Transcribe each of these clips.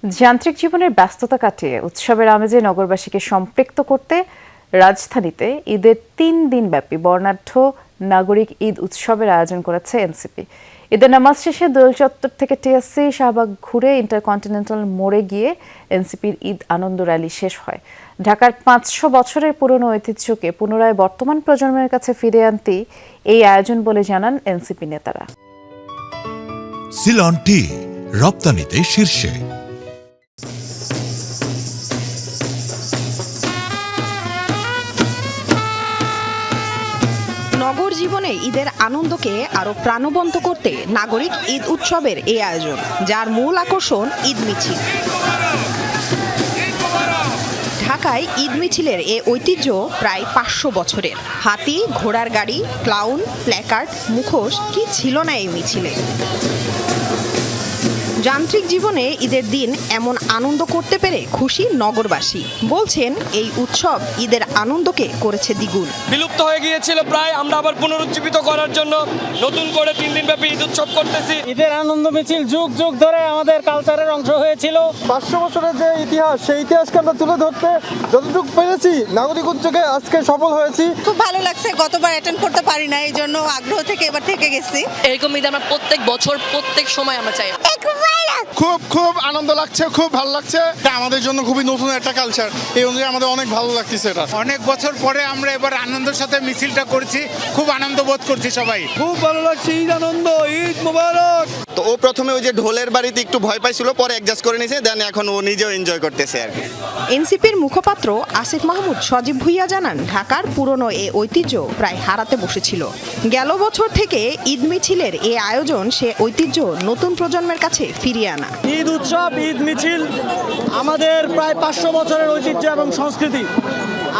যান্ত্রিক জীবনের ব্যস্ততা কাটিয়ে উৎসবের আমেজে নগরবাসীকে সম্পৃক্ত করতে রাজধানীতে ঈদের ৩ দিনব্যাপী বর্ণাঢ্য নাগরিক ঈদ উৎসবের আয়োজন করেছে এনসিপি। ঈদের নামাজ শেষে দোয়েল চত্বর থেকে টিএসসি শাহবাগ ঘুরে ইন্টারকন্টিনেন্টাল মোড়ে গিয়ে এনসিপির ঈদ আনন্দ র্যালি শেষ হয়। ঢাকার ৫০০ বছরের পুরনো ঐতিহ্যকে পুনরায় বর্তমান প্রজন্মের কাছে ফিরিয়ে আনতেই এই আয়োজন বলে জানান এনসিপি নেতারা। সিলন টি রপ্তানিতে শীর্ষে। নগর জীবনে ঈদের আনন্দকে আরো প্রাণবন্ত করতে নাগরিক ঈদ উৎসবের এই আয়োজন, যার মূল আকর্ষণ ঈদ মিছিল। ঢাকায় ঈদ মিছিলের এ ঐতিহ্য প্রায় ৫০০ বছরের। হাতি, ঘোড়ার গাড়ি, ক্লাউন, প্ল্যাকার্ড, মুখোশ, কি ছিল না এই মিছিলে। যান্ত্রিক জীবনে ঈদের দিন এমন আনন্দ করতে পেরে খুশি নগরবাসী। বলছেন এই উৎসব ঈদের আনন্দকে করেছে দ্বিগুণ। বিলুপ্ত হয়ে গিয়েছিল প্রায়, আমরা আবার পুনরুজ্জীবিত করার জন্য নতুন করে ৩ দিনব্যাপী ঈদ উৎসব করতেছি। ঈদের আনন্দ মিছিল যুগ যুগ ধরে আমাদের কালচারের অংশ হয়েছিল। ৫০০ বছরের যে ইতিহাস, সেই ইতিহাসকে আমরা তুলে ধরতে যতটুকু পেরেছি নাগরিক উদ্যোগে আজকে সফল হয়েছি। খুব ভালো লাগছে, গতবার অ্যাটেন্ড করতে পারি না, এই জন্য আগ্রহ থেকে এবার থেকে গেছি। এরকম ঈদ আমরা প্রত্যেক বছর প্রত্যেক সময় আমরা চাই। খুব আনন্দ লাগছে, খুব ভালো লাগছে। এটা আমাদের জন্য খুবই নতুন একটা কালচার, এই অনুযায়ী আমাদের অনেক ভালো লাগতেছে। এটা অনেক বছর পরে আমরা এবার আনন্দের সাথে মিছিলটা করছি, খুব আনন্দ বোধ করছি সবাই। খুব ভালো লাগছে। ঈদ আনন্দ, ঈদ মোবারক। তো ও প্রথমে ওই যে ঢোলের বাড়িতে একটু ভয় পাইছিল, পরে অ্যাডজাস্ট করে নিয়েছে, দেন এখন ও নিজেও এনজয় করতেছে আর কি। এনসিপির মুখপাত্র আসিফ মাহমুদ সজীব ভুইয়া জানান, ঢাকার পুরনো এ ঐতিহ্য প্রায় হারাতে বসেছিল। গেল বছর থেকে ঈদ মিছিলের এ আয়োজন সে ঐতিহ্য নতুন প্রজন্মের কাছে ফিরিয়ে আনা। ঈদ উৎসব, ঈদ মিছিল আমাদের প্রায় ৫০০ বছরের ঐতিহ্য এবং সংস্কৃতি।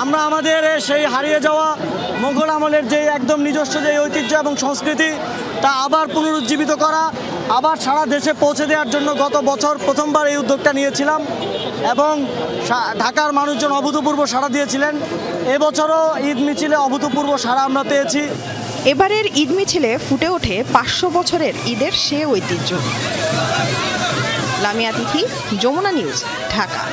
আমরা আমাদের সেই হারিয়ে যাওয়া মোগল আমলের যে একদম নিজস্ব যে ঐতিহ্য এবং সংস্কৃতি, তা আবার পুনরুজ্জীবিত করা, আবার সারা দেশে পৌঁছে দেওয়ার জন্য গত বছর প্রথমবার এই উদ্যোগটা নিয়েছিলাম এবং ঢাকার মানুষজন অভূতপূর্ব সাড়া দিয়েছিলেন। এবছরও ঈদ মিছিলে অভূতপূর্ব সাড়া আমরা পেয়েছি। এবারের ঈদ মিছিলে ফুটে ওঠে ৫০০ বছরের ঈদের সে ঐতিহ্য। লামিয়া তিথি, যমুনা নিউজ, ঢাকা।